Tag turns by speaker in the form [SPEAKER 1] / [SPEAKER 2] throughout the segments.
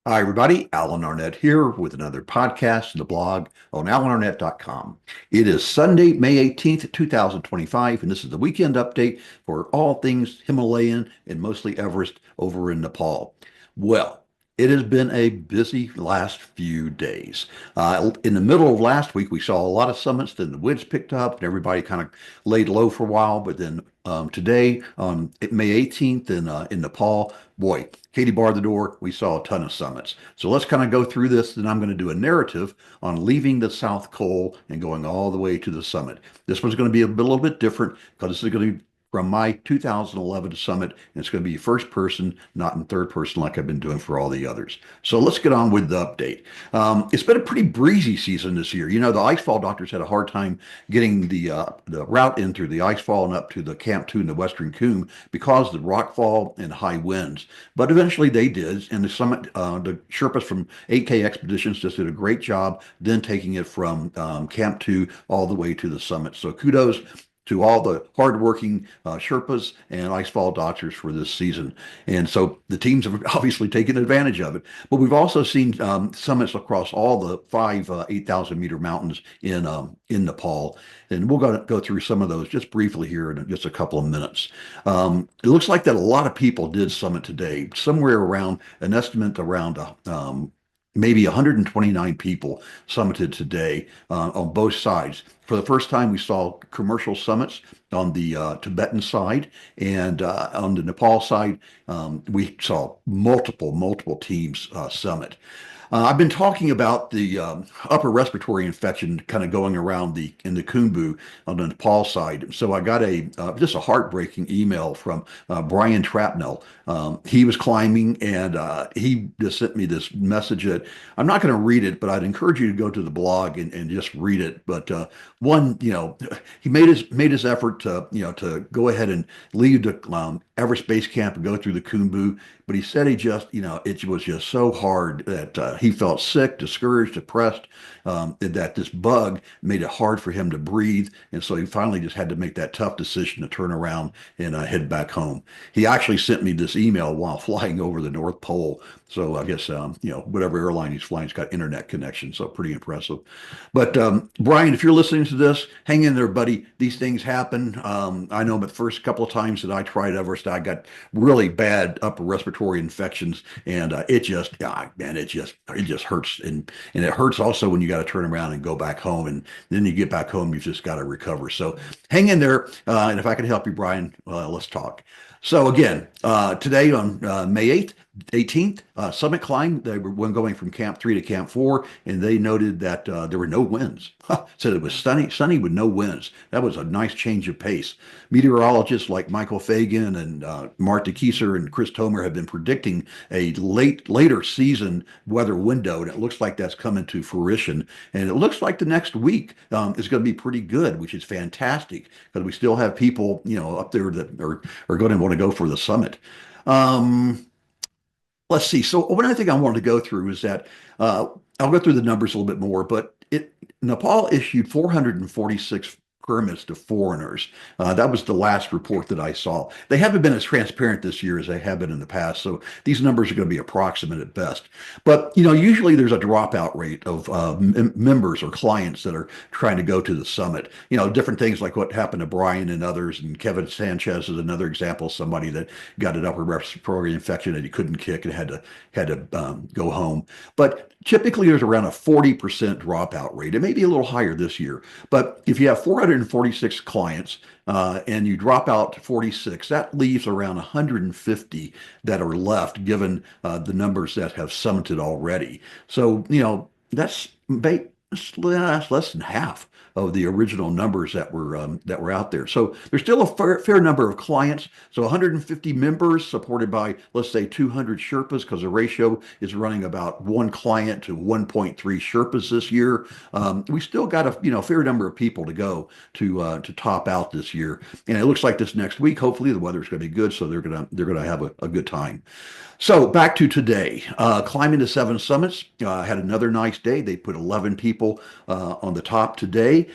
[SPEAKER 1] Hi, everybody. Alan Arnette here with another podcast and the blog on alanarnette.com. It is Sunday, May 18th, 2025, and this is the weekend update for all things Himalayan and mostly Everest over in Nepal. Well, it has been a busy last few days. In the middle of last week, we saw a lot of summits, then the winds picked up and everybody kind of laid low for a while. But then today, on May 18th in Nepal, boy, Katie barred the door. We saw a ton of summits. So let's kind of go through this. Then I'm going to do a narrative on leaving the South Col and going all the way to the summit. This one's going to be a little bit different because this is going to be from my 2011 summit, and it's going to be first person, not in third person like I've been doing for all the others. So let's get on with the update. It's been a pretty breezy season this year. You know, the icefall doctors had a hard time getting the route in through the icefall and up to the Camp 2 in the Western Cumbe because of the rockfall and high winds. But eventually they did, and the summit, the Sherpas from 8K Expeditions just did a great job then taking it from Camp 2 all the way to the summit. So kudos to all the hardworking Sherpas and icefall doctors for this season. And so the teams have obviously taken advantage of it. But we've also seen summits across all the five 8,000 meter mountains in Nepal. And we'll go through some of those just briefly here in just a couple of minutes. It looks like that a lot of people did summit today, somewhere around an estimate around maybe 129 people summited today on both sides. For the first time, we saw commercial summits on the Tibetan side, and on the Nepal side, we saw multiple teams summit. I've been talking about the upper respiratory infection kind of going around in the Khumbu on the Nepal side. So I got just a heartbreaking email from Brian Trapnell. He was climbing and he just sent me this message that I'm not going to read it, but I'd encourage you to go to the blog and just read it. But one, he made his effort to go ahead and leave the Everest base camp and go through the Khumbu. But he said it was just so hard that he felt sick, discouraged, depressed, that this bug made it hard for him to breathe. And so he finally just had to make that tough decision to turn around and head back home. He actually sent me this email while flying over the North Pole. So I guess, whatever airline he's flying's got internet connection. So pretty impressive. But Brian, if you're listening to this, hang in there, buddy. These things happen. I know the first couple of times that I tried Everest, I got really bad upper respiratory infections, and it just hurts, and it hurts also when you got to turn around and go back home, and then you get back home, you've just got to recover. So hang in there, and if I can help you, Brian, let's talk. So again, today on May 18th, summit climb, they were going from Camp 3 to Camp 4, and they noted that there were no winds. Said it was sunny with no winds. That was a nice change of pace. Meteorologists like Michael Fagan and Marta Kieser and Chris Tomer have been predicting a later season weather window, and it looks like that's coming to fruition. And it looks like the next week is going to be pretty good, which is fantastic because we still have people, up there that are going to want to go for the summit. Let's see. So one other thing I wanted to go through is that I'll go through the numbers a little bit more, but Nepal issued 446 permits to foreigners. That was the last report that I saw. They haven't been as transparent this year as they have been in the past, so these numbers are going to be approximate at best. But usually there's a dropout rate of members or clients that are trying to go to the summit. Different things like what happened to Brian and others, and Kevin Sanchez is another example of somebody that got an upper respiratory infection and he couldn't kick and had to go home. But typically there's around a 40% dropout rate. It may be a little higher this year, but if you have 446 clients and you drop out to 46, that leaves around 150 that are left, given the numbers that have summited already. So, that's less than half of the original numbers that were out there. So there's still a fair number of clients. So 150 members supported by, let's say, 200 Sherpas, because the ratio is running about one client to 1.3 Sherpas this year. We still got a fair number of people to go to top out this year. And it looks like this next week, hopefully the weather's going to be good, so they're gonna have a good time. So back to today, climbing the 7 summits, had another nice day. They put 11 people people on the top today,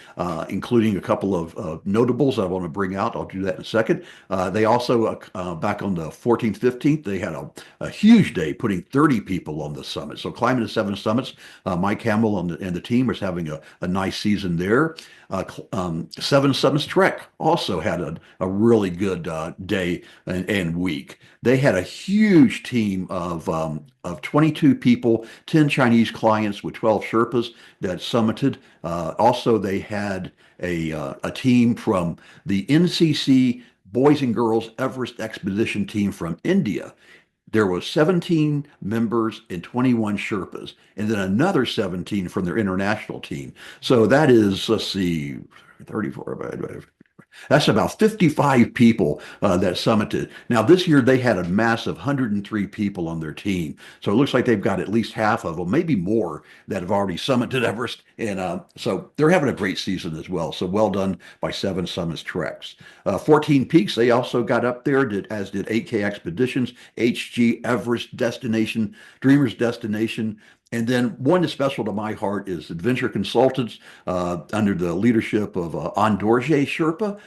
[SPEAKER 1] including a couple of notables I want to bring out. I'll do that in a second. They also, back on the 14th, 15th, they had a huge day putting 30 people on the summit. So climbing the seven summits, Mike Hamill and the team is having a nice season there. Seven Summits Trek also had a really good day and week. They had a huge team of 22 people, 10 Chinese clients with 12 Sherpas that summited. Also, they had a team from the NCC Boys and Girls Everest Expedition team from India. There was 17 members and 21 Sherpas, and then another 17 from their international team. So that is, let's see, 34. That's about 55 people that summited. Now, this year they had a massive 103 people on their team. So it looks like they've got at least half of them, maybe more, that have already summited Everest. And so they're having a great season as well. So well done by Seven Summits Treks. 14 Peaks, they also got up there, as did 8K Expeditions, HG Everest Destination, Dreamers Destination. And then one that's special to my heart is Adventure Consultants under the leadership of Andorje Sherpa.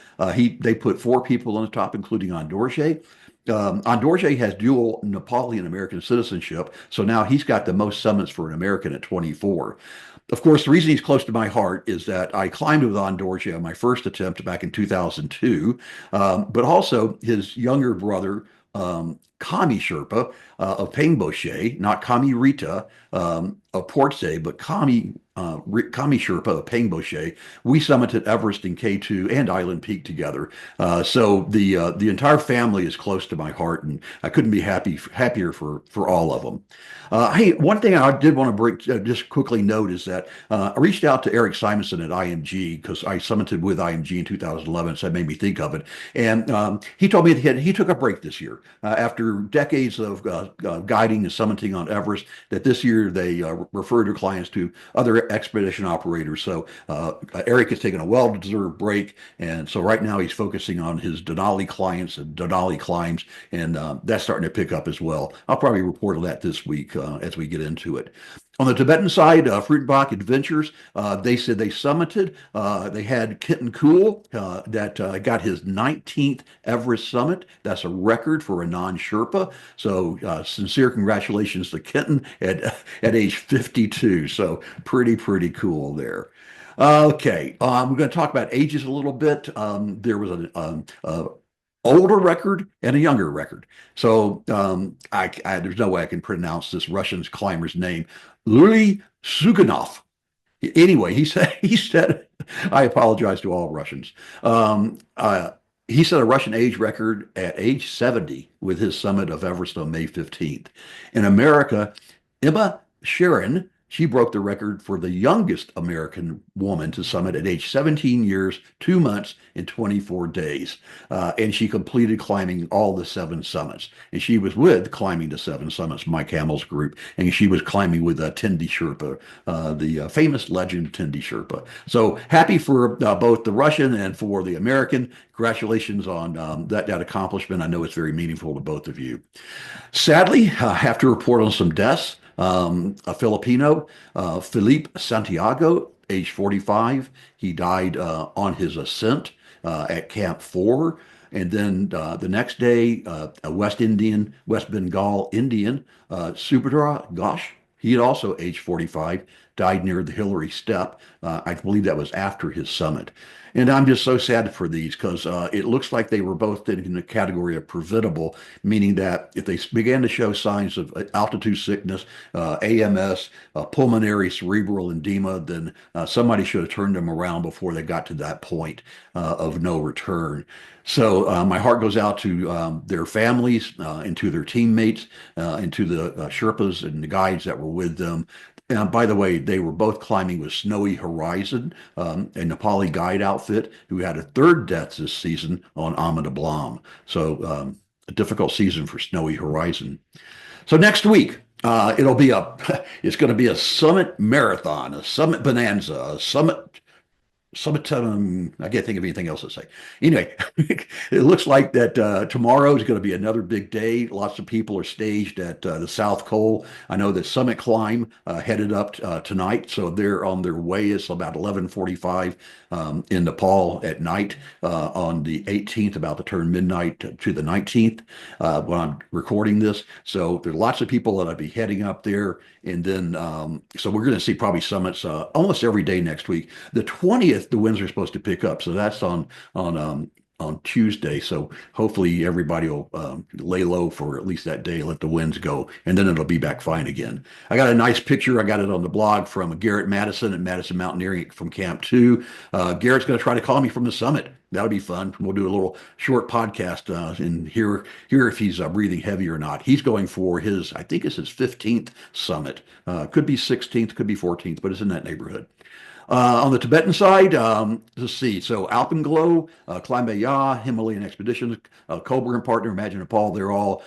[SPEAKER 1] They put four people on the top, including Andorje. Andorje has dual Nepali and American citizenship, so now he's got the most summits for an American at 24. Of course, the reason he's close to my heart is that I climbed with Andorje on my first attempt back in 2002, but also his younger brother, Kami Sherpa of Pangboche, not Kami Rita of Portse, but Kami Sherpa of Pangboche. We summited Everest and K2 and Island Peak together. So the entire family is close to my heart, and I couldn't be happier for all of them. Hey, one thing I did want to just quickly note is that I reached out to Eric Simonson at IMG because I summited with IMG in 2011, so that made me think of it. And he told me that he took a break this year after decades of guiding and summiting on Everest, that this year they referred their clients to other expedition operators. So Eric has taken a well-deserved break, and so right now he's focusing on his Denali clients and Denali climbs, and that's starting to pick up as well. I'll probably report on that this week as we get into it. On the Tibetan side, Fruitbach Adventures, they said they summited. They had Kitten Cool that got his 19th Everest summit. That's a record for a non-Sherpa. So sincere congratulations to Kitten at age 52. So pretty cool there. Okay, we're going to talk about ages a little bit. There was an older record and a younger record. So there's no way I can pronounce this Russian climber's name. Luli Suganov. Anyway, he said, I apologize to all Russians. He set a Russian age record at age 70 with his summit of Everest on May 15th. In America, Emma Sharon, she broke the record for the youngest American woman to summit at age 17 years, 2 months, and 24 days. And she completed climbing all the seven summits. And she was with Climbing the Seven Summits, Mike Hamill's group. And she was climbing with Tendi Sherpa, the famous legend Tendi Sherpa. So happy for both the Russian and for the American. Congratulations on that accomplishment. I know it's very meaningful to both of you. Sadly, I have to report on some deaths. A Filipino, Felipe Santiago, age 45. He died on his ascent at Camp 4. And then the next day, a West Bengal Indian, Subhadra Ghosh, he had also age 45, died near the Hillary Step. I believe that was after his summit. And I'm just so sad for these because it looks like they were both in the category of preventable, meaning that if they began to show signs of altitude sickness, AMS, pulmonary cerebral edema, then somebody should have turned them around before they got to that point of no return. So my heart goes out to their families and to their teammates and to the Sherpas and the guides that were with them. And by the way, they were both climbing with Snowy Horizon, a Nepali guide outfit who had a third death this season on Amanda Blom. So a difficult season for Snowy Horizon. So next week, it's going to be a summit marathon, a summit bonanza, a summit Summit, I can't think of anything else to say. Anyway, it looks like that tomorrow is going to be another big day. Lots of people are staged at the South Col. I know that Summit Climb headed up tonight, so they're on their way. It's about 11:45 in Nepal at night on the 18th, about to turn midnight to the 19th when I'm recording this. So there's lots of people that'll be heading up there, and then so we're going to see probably summits almost every day next week. The 20th, the winds are supposed to pick up, so that's on Tuesday. So hopefully everybody will lay low for at least that day, let the winds go, and then it'll be back fine again. I got a nice picture. I got it on the blog from Garrett Madison at Madison Mountaineering from Camp 2. Garrett's going to try to call me from the summit. That'll be fun. We'll do a little short podcast and hear if he's breathing heavy or not. He's going for his, I think it's his 15th summit. Could be 16th, could be 14th, but it's in that neighborhood. On the Tibetan side, let's see. So Alpenglow, Climb Ya, Himalayan Expeditions, Cobra and Partner, Imagine Nepal. They're all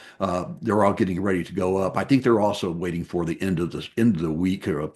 [SPEAKER 1] getting ready to go up. I think they're also waiting for the end of the week or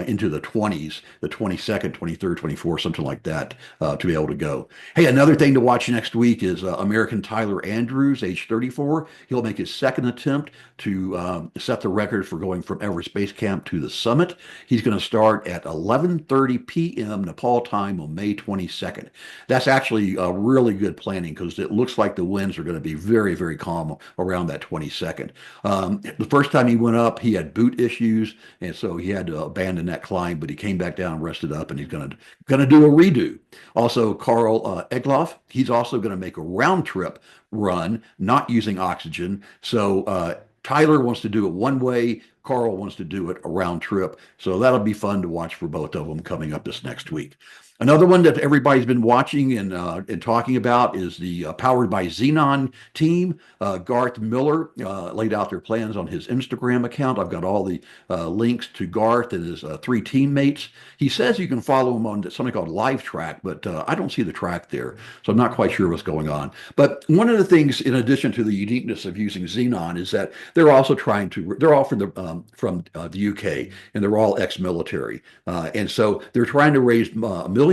[SPEAKER 1] into the 20s, the 22nd, 23rd, 24th, something like that, to be able to go. Hey, another thing to watch next week is American Tyler Andrews, age 34. He'll make his second attempt to set the record for going from Everest Base Camp to the summit. He's going to start at 11:30 p.m. Nepal time on May 22nd. That's actually really good planning because it looks like the winds are going to be very, very calm around that 22nd. The first time he went up, he had boot issues, and so he had to abandon that climb, but he came back down, rested up, and he's going to do a redo. Also, Carl Egloff, he's also going to make a round trip run, not using oxygen. So Tyler wants to do it one way. Carl wants to do it a round trip. So that'll be fun to watch for both of them coming up this next week. Another one that everybody's been watching and talking about is the Powered by Xenon team. Garth Miller laid out their plans on his Instagram account. I've got all the links to Garth and his three teammates. He says you can follow him on something called Live Track, but I don't see the track there, so I'm not quite sure what's going on. But one of the things, in addition to the uniqueness of using Xenon, is that they're also they're all from the UK, and they're all ex-military, and so they're trying to raise £1 million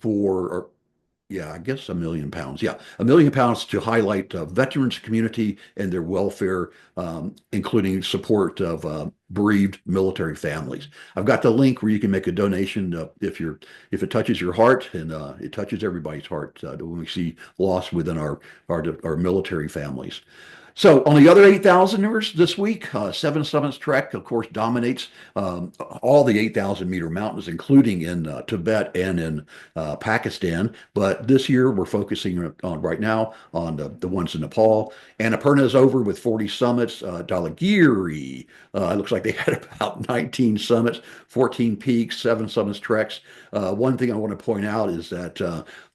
[SPEAKER 1] or yeah, I guess £1 million. Yeah, £1 million to highlight veterans community and their welfare, including support of bereaved military families. I've got the link where you can make a donation if it touches your heart, and it touches everybody's heart when we see loss within our military families. So on the other 8,000ers this week, Seven Summits Trek, of course, dominates all the 8,000 meter mountains, including in Tibet and in Pakistan. But this year, we're focusing on right now on the ones in Nepal. Annapurna is over with 40 summits. Dhaulagiri, it looks like they had about 19 summits, 14 peaks, 7 summits treks. One thing I want to point out is that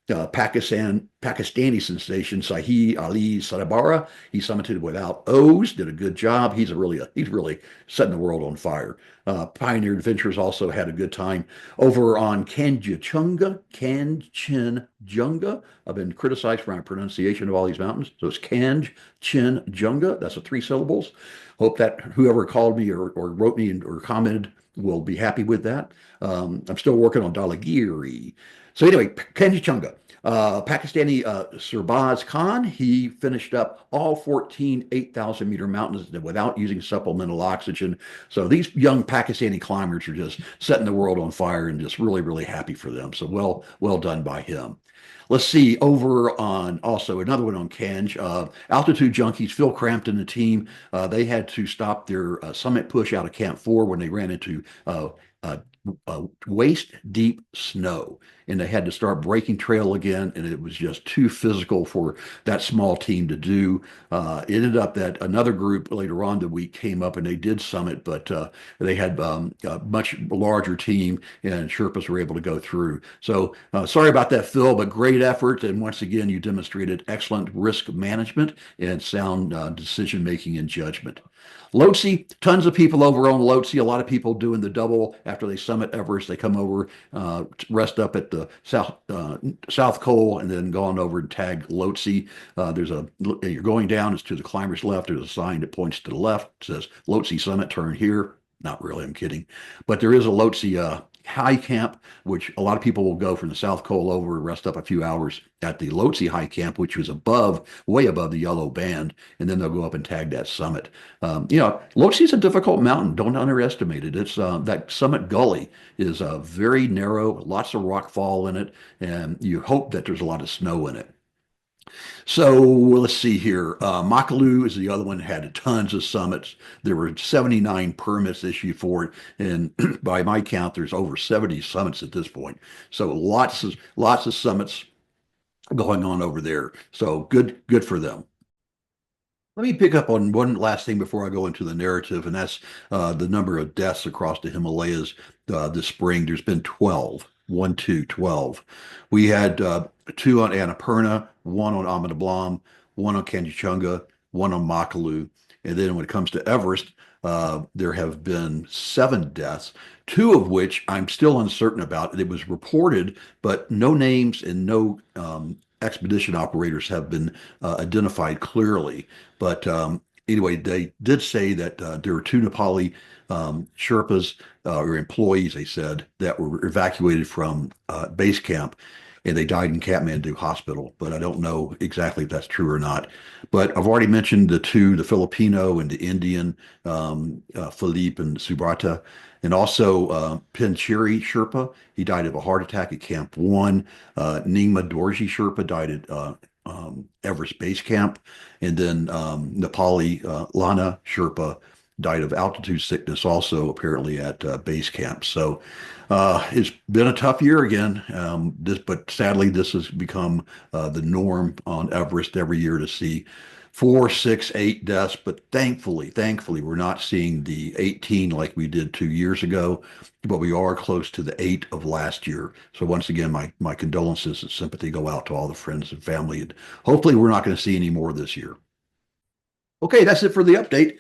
[SPEAKER 1] Pakistani sensation Sahi Ali Sadabara. He summited without O's, did a good job. He's really setting the world on fire. Pioneer Adventures also had a good time over on Kanchenjunga. I've been criticized for my pronunciation of all these mountains, so it's Kanchenjunga. That's the 3 syllables. Hope that whoever called me or wrote me or commented will be happy with that. I'm still working on Dhaulagiri. So anyway, Kanchenjunga. Pakistani Sherpas Khan, he finished up all 14 8,000 meter mountains without using supplemental oxygen. So these young Pakistani climbers are just setting the world on fire, and just really, really happy for them. So well done by him. Let's see, over on also another one on Kanj, Altitude Junkies, Phil Crampton, the team, they had to stop their summit push out of Camp 4 when they ran into uh, waist deep snow, and they had to start breaking trail again, and it was just too physical for that small team to do. It ended up that another group later on the week came up and they did summit, but they had a much larger team, and Sherpas were able to go through. So sorry about that, Phil, but great effort, and once again you demonstrated excellent risk management and sound decision making and judgment. Lhotse, tons of people over on Lhotse. A lot of people doing the double after they summit Everest. They come over, rest up at the South Col, and then go on over and tag Lhotse. You're going down. It's to the climber's left. There's a sign that points to the left. It says Lhotse Summit. Turn here. Not really. I'm kidding. But there is a Lhotse high camp, which a lot of people will go from the South Col over and rest up a few hours at the Lhotse high camp, which was above, way above the yellow band, and then they'll go up and tag that summit. Lhotse is a difficult mountain. Don't underestimate it. It's that summit gully is very narrow, lots of rock fall in it, and you hope that there's a lot of snow in it. So let's see here. Makalu is the other one that had tons of summits. There were 79 permits issued for it, and by my count, there's over 70 summits at this point. So lots of summits going on over there. So good for them. Let me pick up on one last thing before I go into the narrative, and that's the number of deaths across the Himalayas this spring. There's been 12, 1, 2, 12. We had two on Annapurna, one on Amanablam, one on Kanchenjunga, one on Makalu. And then when it comes to Everest, there have been 7 deaths, two of which I'm still uncertain about. It was reported, but no names and no expedition operators have been identified clearly. But anyway, they did say that there were 2 Nepali Sherpas or employees, they said, that were evacuated from base camp and they died in Kathmandu Hospital. But I don't know exactly if that's true or not. But I've already mentioned the 2, the Filipino and the Indian, Philippe and Subrata, and also Pinchiri Sherpa. He died of a heart attack at Camp 1. Nyingma Dorji Sherpa died at Everest Base Camp. And then Nepali Lana Sherpa died of altitude sickness also apparently at base camp. So it's been a tough year again. But sadly, this has become the norm on Everest every year to see 4, 6, 8 deaths. But thankfully, we're not seeing the 18 like we did 2 years ago, but we are close to the 8 of last year. So once again, my condolences and sympathy go out to all the friends and family. And hopefully, we're not going to see any more this year. Okay, that's it for the update.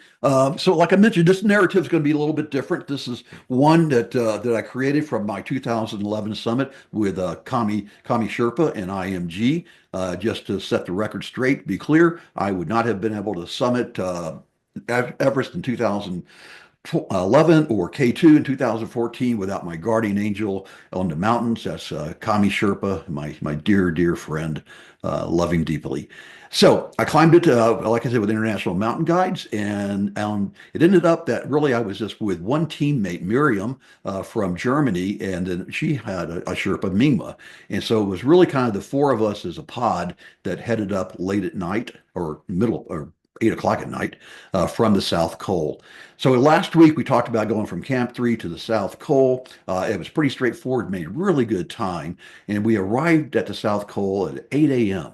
[SPEAKER 1] So, like I mentioned, this narrative is going to be a little bit different. This is one that I created from my 2011 summit with Kami Sherpa and IMG. Just to set the record straight, be clear, I would not have been able to summit Everest in 2011 or K2 in 2014 without my guardian angel on the mountains. That's Kami Sherpa, my dear friend. Love him deeply. So I climbed it, like I said, with International Mountain Guides, and it ended up that really I was just with one teammate, Miriam, from Germany, and then she had a Sherpa, Mingma. And so it was really kind of the 4 of us as a pod that headed up late at night or middle or 8 o'clock at night from the South Col. So last week we talked about going from Camp 3 to the South Col. It was pretty straightforward, made really good time, and we arrived at the South Col at 8 a.m.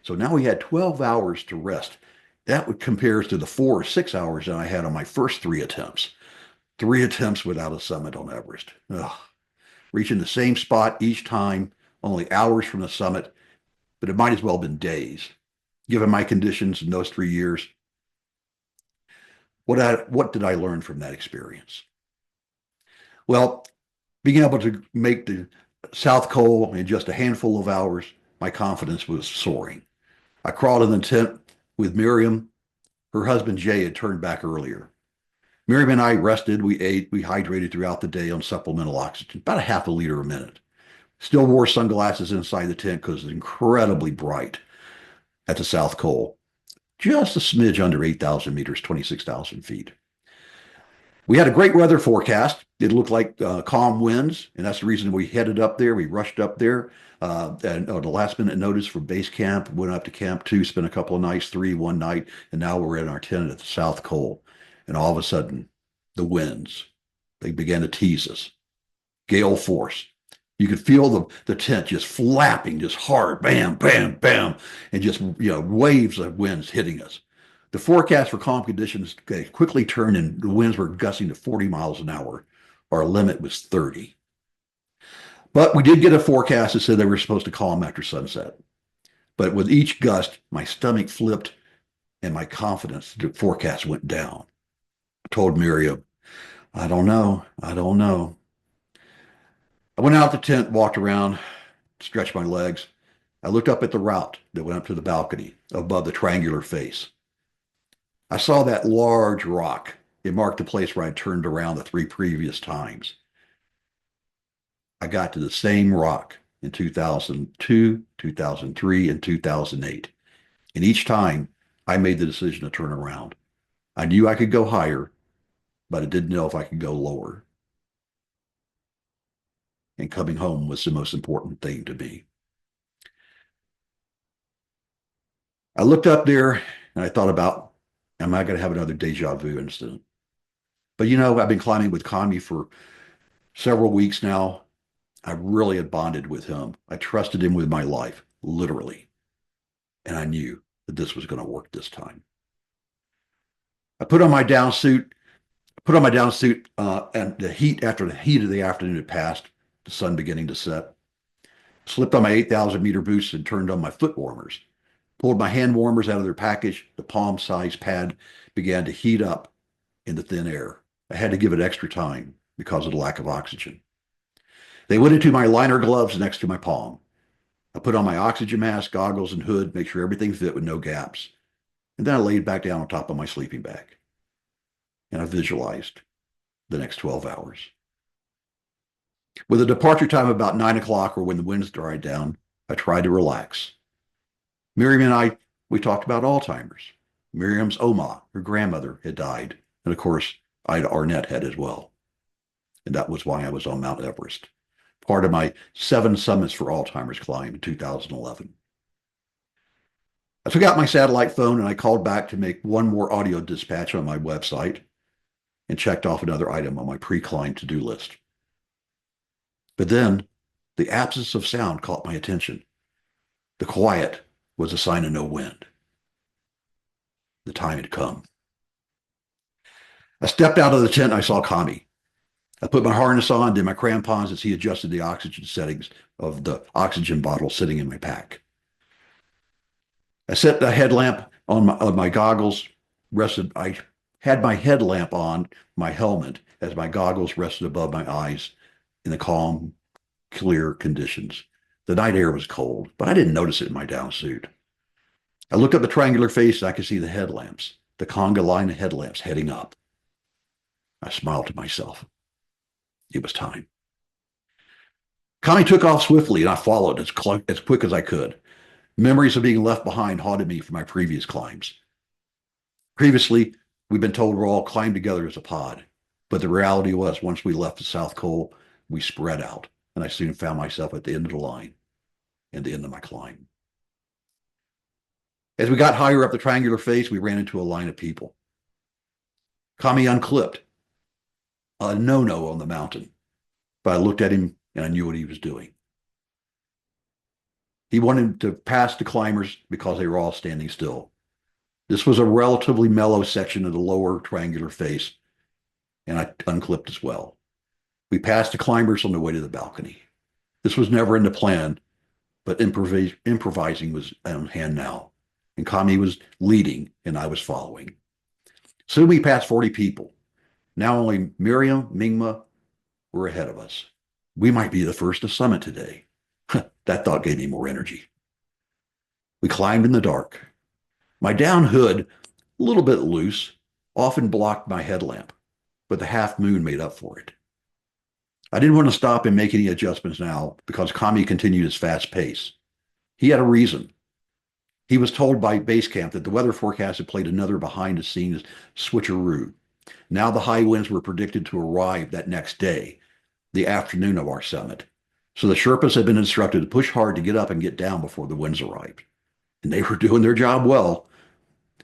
[SPEAKER 1] So now we had 12 hours to rest. That would compares to the 4 or 6 hours that I had on my first 3 attempts. 3 attempts without a summit on Everest. Ugh. Reaching the same spot each time, only hours from the summit, but it might as well have been days. Given my conditions in those 3 years, what did I learn from that experience? Well, being able to make the South Col in just a handful of hours, my confidence was soaring. I crawled in the tent with Miriam. Her husband Jay had turned back earlier. Miriam and I rested, we ate, we hydrated throughout the day on supplemental oxygen, about a half a liter a minute. Still wore sunglasses inside the tent because it's incredibly bright at the South Col. Just a smidge under 8,000 meters, 26,000 feet. We had a great weather forecast. It looked like calm winds, and that's the reason we headed up there. We rushed up there. And the last minute notice for base camp, went up to Camp 2, spent a couple of nights, 3 one night, and now we're in our tent at the South Col. And all of a sudden, the winds, they began to tease us. Gale force. You could feel the tent just flapping, just hard, bam, bam, bam, and just waves of winds hitting us. The forecast for calm conditions quickly turned, and the winds were gusting to 40 miles an hour. Our limit was 30. But we did get a forecast that said they were supposed to calm after sunset. But with each gust, my stomach flipped and my confidence, the forecast went down. I told Miriam, I don't know. I went out the tent, walked around, stretched my legs. I looked up at the route that went up to the balcony above the triangular face. I saw that large rock. It marked the place where I turned around the 3 previous times. I got to the same rock in 2002, 2003, and 2008. And each time I made the decision to turn around. I knew I could go higher, but I didn't know if I could go lower. And coming home was the most important thing to me. I looked up there and I thought about, am I going to have another deja vu incident? But I've been climbing with Kami for several weeks now. I really had bonded with him. I trusted him with my life, literally. And I knew that this was going to work this time. I put on my down suit, and after the heat of the afternoon had passed, the sun beginning to set, slipped on my 8,000-meter boots and turned on my foot warmers. Pulled my hand warmers out of their package. The palm-sized pad began to heat up in the thin air. I had to give it extra time because of the lack of oxygen. They went into my liner gloves next to my palm. I put on my oxygen mask, goggles, and hood, make sure everything fit with no gaps. And then I laid back down on top of my sleeping bag. And I visualized the next 12 hours. With a departure time of about 9 o'clock or when the winds died down, I tried to relax. Miriam and I, we talked about Alzheimer's. Miriam's Oma, her grandmother, had died. And of course, Arnette had as well. And that was why I was on Mount Everest, part of my 7 Summits for Alzheimer's climb in 2011. I took out my satellite phone and I called back to make one more audio dispatch on my website and checked off another item on my pre-climb to-do list. But then the absence of sound caught my attention. The quiet was a sign of no wind. The time had come. I stepped out of the tent and I saw Kami. I put my harness on, did my crampons as he adjusted the oxygen settings of the oxygen bottle sitting in my pack. I set the headlamp on my goggles, I had my headlamp on my helmet as my goggles rested above my eyes in the calm, clear conditions. The night air was cold, but I didn't notice it in my down suit. I looked up the triangular face and I could see the headlamps, the conga line of headlamps heading up. I smiled to myself. It was time. Connie took off swiftly and I followed as quick as I could. Memories of being left behind haunted me from my previous climbs. Previously, we'd been told we're all climbed together as a pod, but the reality was once we left the South Col, we spread out, and I soon found myself at the end of the line and the end of my climb. As we got higher up the triangular face, we ran into a line of people. Kami unclipped, a no-no on the mountain, but I looked at him and I knew what he was doing. He wanted to pass the climbers because they were all standing still. This was a relatively mellow section of the lower triangular face, and I unclipped as well. We passed the climbers on the way to the balcony. This was never in the plan, but improvising was on hand now, and Kami was leading and I was following. Soon we passed 40 people. Now only Miriam, Mingma were ahead of us. We might be the first to summit today. That thought gave me more energy. We climbed in the dark. My down hood, a little bit loose, often blocked my headlamp, but the half moon made up for it. I didn't want to stop and make any adjustments now because Kami continued his fast pace. He had a reason. He was told by base camp that the weather forecast had played another behind-the-scenes switcheroo. Now the high winds were predicted to arrive that next day, the afternoon of our summit. So the Sherpas had been instructed to push hard to get up and get down before the winds arrived. And they were doing their job well.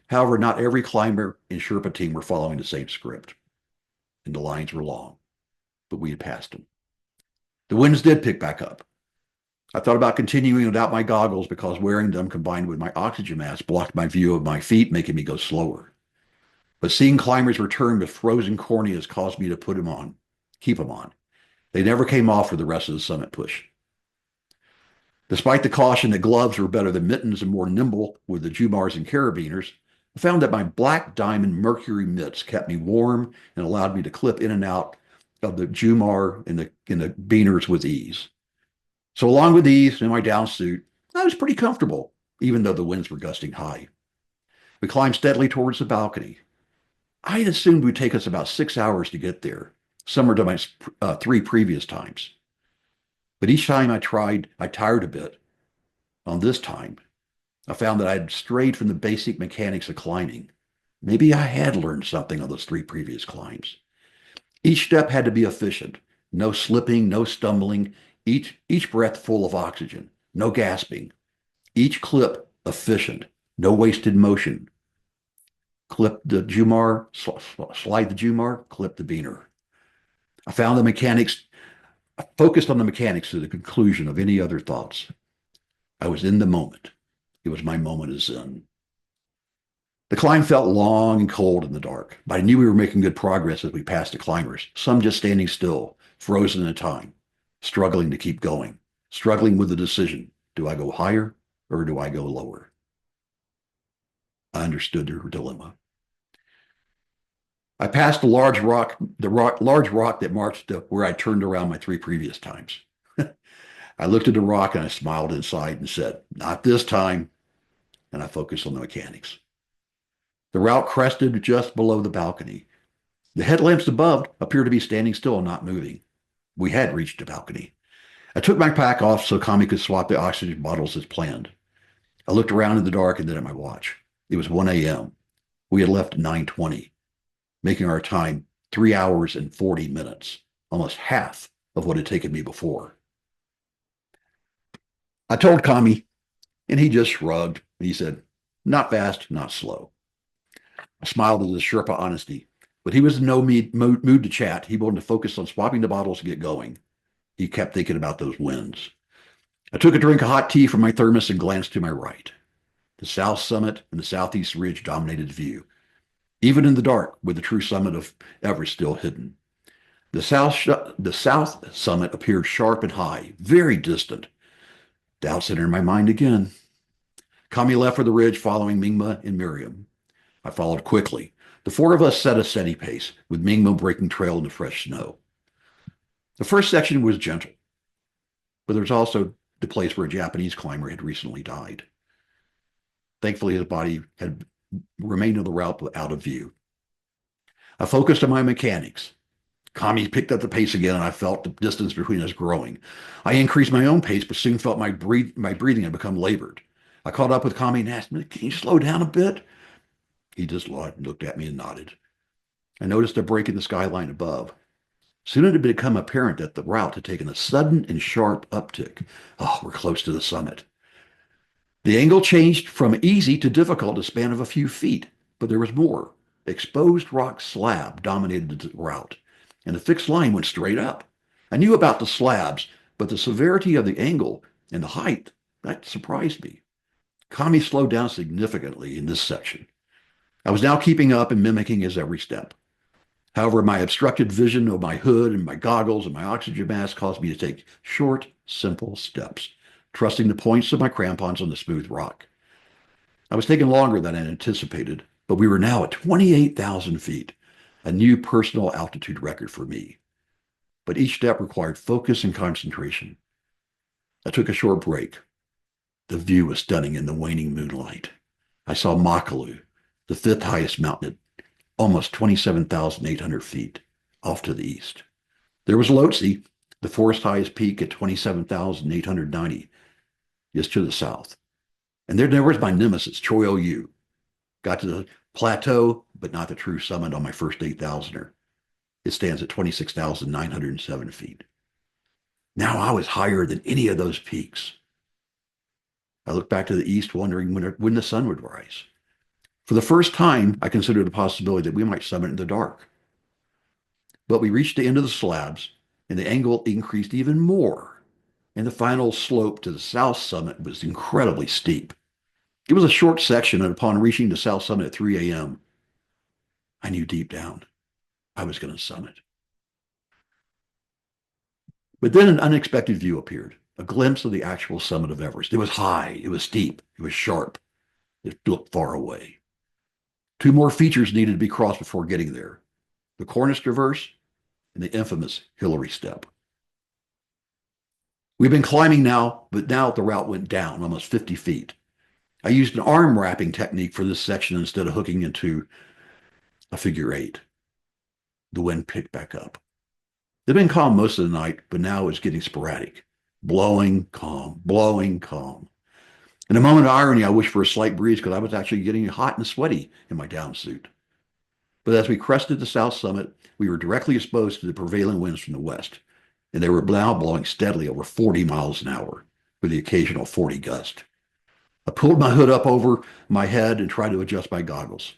[SPEAKER 1] However, not every climber and Sherpa team were following the same script. And the lines were long, but we had passed them. The winds did pick back up. I thought about continuing without my goggles because wearing them combined with my oxygen mask blocked my view of my feet, making me go slower. But seeing climbers return with frozen corneas caused me to keep them on. They never came off for the rest of the summit push. Despite the caution that gloves were better than mittens and more nimble with the Jumars and carabiners, I found that my black diamond mercury mitts kept me warm and allowed me to clip in and out of the Jumar and the beaners with ease. So along with these in my down suit, I was pretty comfortable, even though the winds were gusting high. We climbed steadily towards the balcony. I had assumed it would take us about 6 hours to get there, similar to my 3 previous times. But each time I tried, I tired a bit. On this time, I found that I had strayed from the basic mechanics of climbing. Maybe I had learned something on those three previous climbs. Each step had to be efficient. No slipping, no stumbling. Each breath full of oxygen. No gasping. Each clip efficient. No wasted motion. Clip the Jumar, slide the Jumar, clip the Beaner. I found the mechanics, I focused on the mechanics to the conclusion of any other thoughts. I was in the moment. It was my moment of Zen. The climb felt long and cold in the dark, but I knew we were making good progress as we passed the climbers, some just standing still, frozen in time, struggling to keep going, struggling with the decision. Do I go higher or do I go lower? I understood their dilemma. I passed large rock that marked where I turned around my three previous times. I looked at the rock and I smiled inside and said, not this time. And I focused on the mechanics. The route crested just below the balcony. The headlamps above appeared to be standing still and not moving. We had reached the balcony. I took my pack off so Kami could swap the oxygen bottles as planned. I looked around in the dark and then at my watch. It was 1 a.m. We had left at 9:20, making our time 3 hours and 40 minutes, almost half of what had taken me before. I told Kami, and he just shrugged. He said, not fast, not slow. I smiled at his Sherpa honesty, but he was in no mood to chat. He wanted to focus on swapping the bottles and get going. He kept thinking about those winds. I took a drink of hot tea from my thermos and glanced to my right. The south summit and the southeast ridge dominated the view, even in the dark, with the true summit of Everest still hidden. The south summit appeared sharp and high, very distant. Doubts entered my mind again. Kami left for the ridge following Mingma and Miriam. I followed quickly. The four of us set a steady pace, with Mingma breaking trail in the fresh snow. The first section was gentle, but there was also the place where a Japanese climber had recently died. Thankfully, his body had remained on the route but out of view. I focused on my mechanics. Kami picked up the pace again, and I felt the distance between us growing. I increased my own pace, but soon felt my breathing had become labored. I caught up with Kami and asked him, can you slow down a bit? He just looked at me and nodded. I noticed a break in the skyline above. Soon it had become apparent that the route had taken a sudden and sharp uptick. Oh, we're close to the summit. The angle changed from easy to difficult in a span of a few feet, but there was more. Exposed rock slab dominated the route, and the fixed line went straight up. I knew about the slabs, but the severity of the angle and the height, that surprised me. Kami slowed down significantly in this section. I was now keeping up and mimicking his every step. However, my obstructed vision of my hood and my goggles and my oxygen mask caused me to take short, simple steps, trusting the points of my crampons on the smooth rock. I was taking longer than I anticipated, but we were now at 28,000 feet, a new personal altitude record for me. But each step required focus and concentration. I took a short break. The view was stunning in the waning moonlight. I saw Makalu, the fifth highest mountain at almost 27,800 feet off to the east. There was Lhotse, the fourth highest peak at 27,890, just to the south. And there was my nemesis, Choi Oyu. Got to the plateau, but not the true summit on my first 8,000er. It stands at 26,907 feet. Now I was higher than any of those peaks. I looked back to the east, wondering when the sun would rise. For the first time, I considered the possibility that we might summit in the dark. But we reached the end of the slabs, and the angle increased even more, and the final slope to the south summit was incredibly steep. It was a short section, and upon reaching the south summit at 3 a.m., I knew deep down I was going to summit. But then an unexpected view appeared, a glimpse of the actual summit of Everest. It was high, it was steep, it was sharp, it looked far away. Two more features needed to be crossed before getting there: the Cornice Traverse and the infamous Hillary Step. We've been climbing now, but now the route went down almost 50 feet. I used an arm wrapping technique for this section instead of hooking into a figure eight. The wind picked back up. It had been calm most of the night, but now it was getting sporadic. blowing calm, blowing calm. In a moment of irony, I wished for a slight breeze because I was actually getting hot and sweaty in my down suit. But as we crested the south summit, we were directly exposed to the prevailing winds from the west, and they were now blowing steadily over 40 miles an hour, with the occasional 40 gust. I pulled my hood up over my head and tried to adjust my goggles.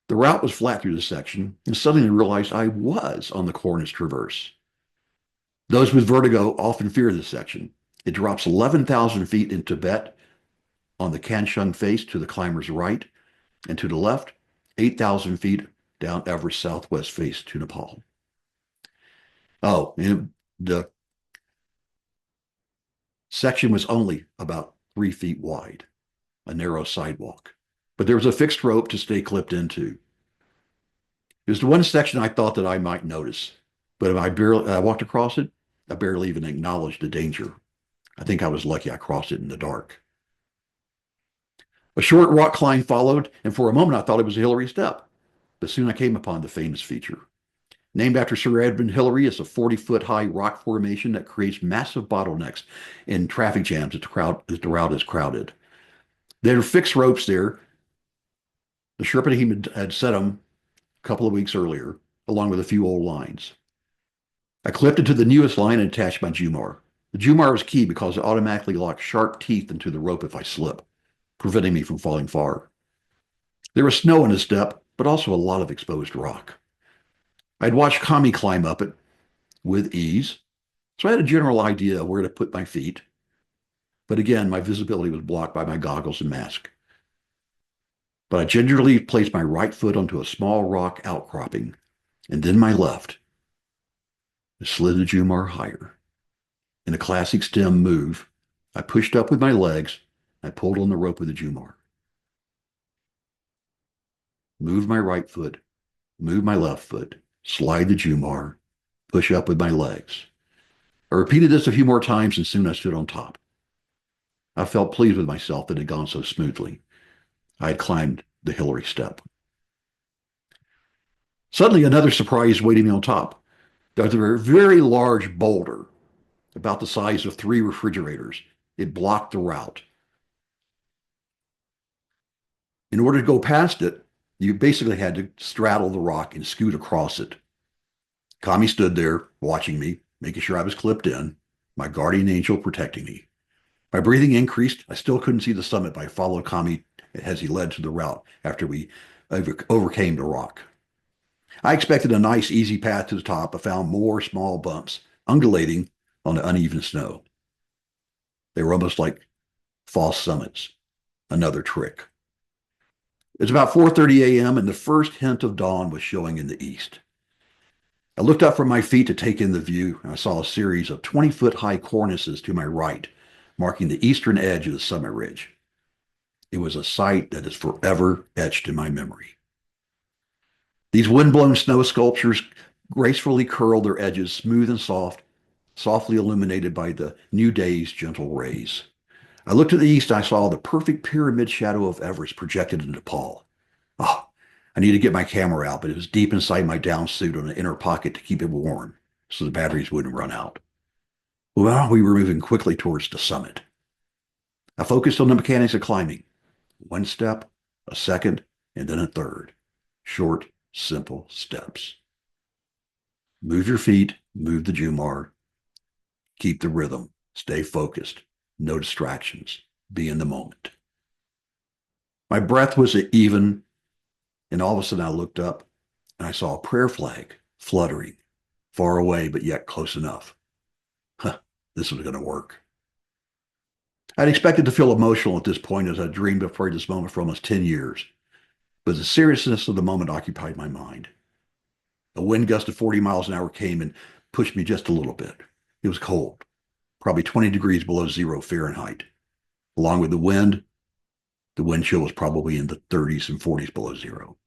[SPEAKER 1] The route was flat through the section, and suddenly I realized I was on the Cornice Traverse. Those with vertigo often fear this section. It drops 11,000 feet in Tibet on the Kanshung face to the climber's right, and to the left, 8,000 feet down Everest southwest face to Nepal. Oh, and the section was only about 3 feet wide, a narrow sidewalk, but there was a fixed rope to stay clipped into. It was the one section I thought that I might notice, but if I walked across it, I barely even acknowledged the danger. I think I was lucky I crossed it in the dark. A short rock climb followed, and for a moment I thought it was a Hillary step, but soon I came upon the famous feature. Named after Sir Edmund Hillary, it's a 40-foot high rock formation that creates massive bottlenecks in traffic jams as the route is crowded. There are fixed ropes there. The Sherpa team had set them a couple of weeks earlier, along with a few old lines. I clipped into the newest line and attached my Jumar. The Jumar was key because it automatically locks sharp teeth into the rope if I slip, preventing me from falling far. There was snow in the step, but also a lot of exposed rock. I'd watched Kami climb up it with ease, so I had a general idea of where to put my feet. But again, my visibility was blocked by my goggles and mask. But I gingerly placed my right foot onto a small rock outcropping, and then my left. I slid the Jumar higher. In a classic stem move, I pushed up with my legs. I pulled on the rope with the Jumar. Moved my right foot, moved my left foot, slide the Jumar, push up with my legs. I repeated this a few more times and soon I stood on top. I felt pleased with myself that it had gone so smoothly. I had climbed the Hillary step. Suddenly, another surprise waiting me on top. There was a very large boulder, about the size of 3 refrigerators. It blocked the route. In order to go past it, you basically had to straddle the rock and scoot across it. Kami stood there watching me, making sure I was clipped in, my guardian angel protecting me. My breathing increased. I still couldn't see the summit, but I followed Kami as he led to the route after we overcame the rock. I expected a nice, easy path to the top, but found more small bumps, undulating on the uneven snow. They were almost like false summits. Another trick. It's about 4:30 a.m., and the first hint of dawn was showing in the east. I looked up from my feet to take in the view, and I saw a series of 20-foot high cornices to my right, marking the eastern edge of the summit ridge. It was a sight that is forever etched in my memory. These wind-blown snow sculptures gracefully curled their edges, smooth and soft, softly illuminated by the new day's gentle rays. I looked to the east, and I saw the perfect pyramid shadow of Everest projected in Nepal. Oh, I needed to get my camera out, but it was deep inside my down suit on an inner pocket to keep it warm so the batteries wouldn't run out. Well, we were moving quickly towards the summit. I focused on the mechanics of climbing. One step, a second, and then a third. Short, simple steps. Move your feet, move the Jumar. Keep the rhythm. Stay focused. No distractions. Be in the moment. My breath was even, and all of a sudden I looked up and I saw a prayer flag fluttering, far away but yet close enough. This was going to work. I'd expected to feel emotional at this point as I dreamed of this moment for almost 10 years, but the seriousness of the moment occupied my mind. A wind gust of 40 miles an hour came and pushed me just a little bit. It was cold, probably 20 degrees below 0 Fahrenheit. Along with the wind chill was probably in the 30s and 40s below 0.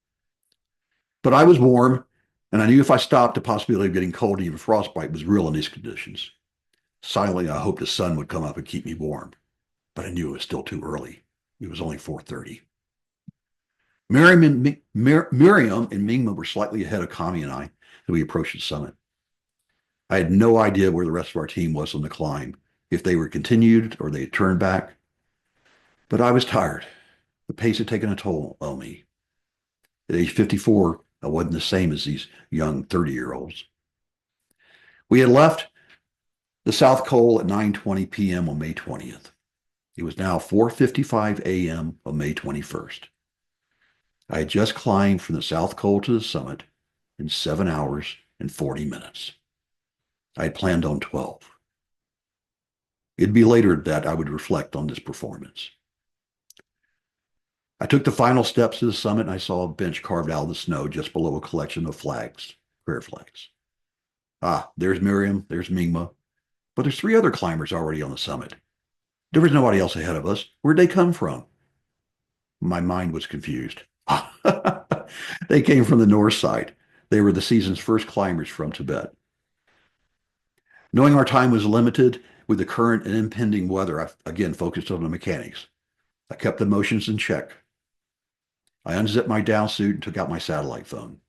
[SPEAKER 1] But I was warm, and I knew if I stopped, the possibility of getting cold and even frostbite was real in these conditions. Silently, I hoped the sun would come up and keep me warm, but I knew it was still too early. It was only 4:30. Miriam and Mingma were slightly ahead of Kami and I as we approached the summit. I had no idea where the rest of our team was on the climb, if they were continued or they had turned back. But I was tired. The pace had taken a toll on me. At age 54, I wasn't the same as these young 30-year-olds. We had left the South Col at 9:20 p.m. on May 20th. It was now 4:55 a.m. on May 21st. I had just climbed from the South Col to the summit in 7 hours and 40 minutes. I had planned on 12. It'd be later that I would reflect on this performance. I took the final steps to the summit and I saw a bench carved out of the snow just below a collection of flags, prayer flags. Ah, there's Miriam, there's Mingma, but there's 3 other climbers already on the summit. There was nobody else ahead of us. Where'd they come from? My mind was confused. They came from the north side. They were the season's first climbers from Tibet. Knowing our time was limited with the current and impending weather, I again focused on the mechanics. I kept the motions in check. I unzipped my down suit and took out my satellite phone.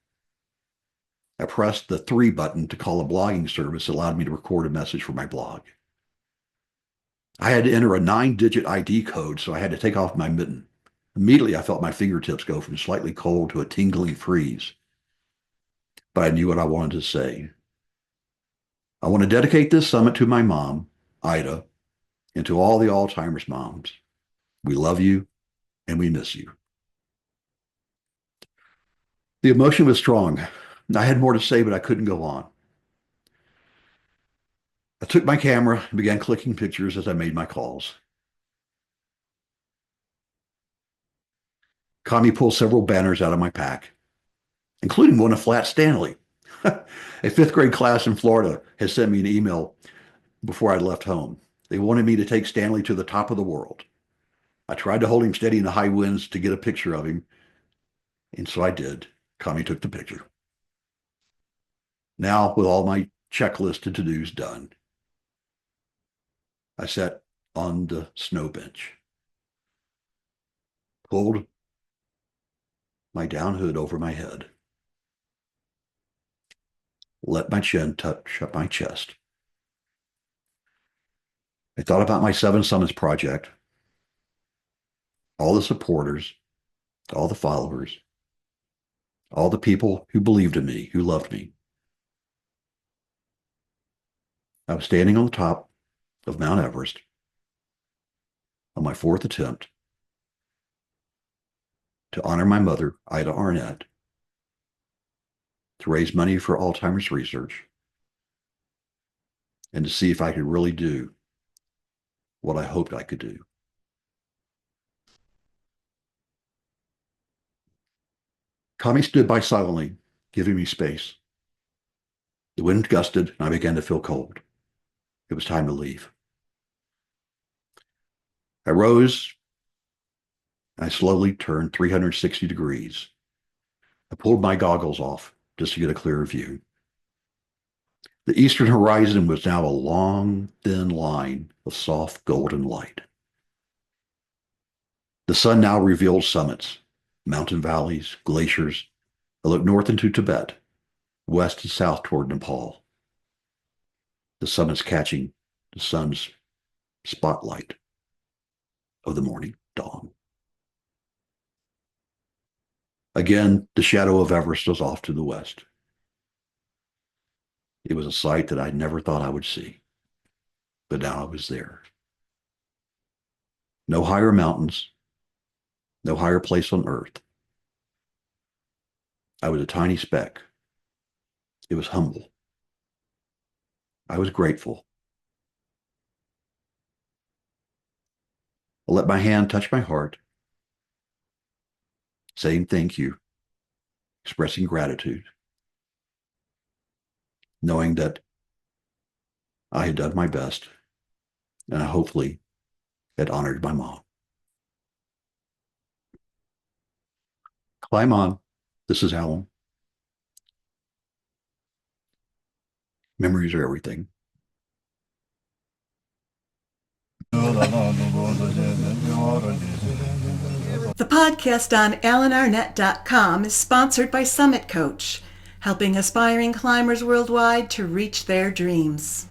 [SPEAKER 1] I pressed the 3 button to call a blogging service that allowed me to record a message for my blog. I had to enter a 9-digit ID code, so I had to take off my mitten. Immediately, I felt my fingertips go from slightly cold to a tingling freeze. But I knew what I wanted to say. I want to dedicate this summit to my mom, Ida, and to all the Alzheimer's moms. We love you and we miss you. The emotion was strong. I had more to say, but I couldn't go on. I took my camera and began clicking pictures as I made my calls. Kami pulled several banners out of my pack, including one of Flat Stanley. A 5th grade class in Florida had sent me an email before I left home. They wanted me to take Stanley to the top of the world. I tried to hold him steady in the high winds to get a picture of him, and so I did. Kami took the picture. Now, with all my checklist and to-dos done, I sat on the snow bench, pulled my down hood over my head, let my chin touch up my chest. I thought about my 7 Summits project, all the supporters, all the followers, all the people who believed in me, who loved me. I was standing on the top of Mount Everest on my 4th attempt to honor my mother, Ida Arnette, to raise money for Alzheimer's research, and to see if I could really do what I hoped I could do. Kami stood by silently, giving me space. The wind gusted, and I began to feel cold. It was time to leave. I rose, and I slowly turned 360 degrees. I pulled my goggles off just to get a clearer view. The eastern horizon was now a long, thin line of soft golden light. The sun now revealed summits, mountain valleys, glaciers. I looked north into Tibet, west and south toward Nepal. The summits catching the sun's spotlight of the morning dawn. Again, the shadow of Everest was off to the west. It was a sight that I never thought I would see, but now I was there. No higher mountains, no higher place on earth. I was a tiny speck. It was humble. I was grateful. I let my hand touch my heart, saying thank you, expressing gratitude, knowing that I had done my best and I hopefully had honored my mom. Climb on. This is Alan. Memories are everything.
[SPEAKER 2] The podcast on AlanArnette.com is sponsored by Summit Coach, helping aspiring climbers worldwide to reach their dreams.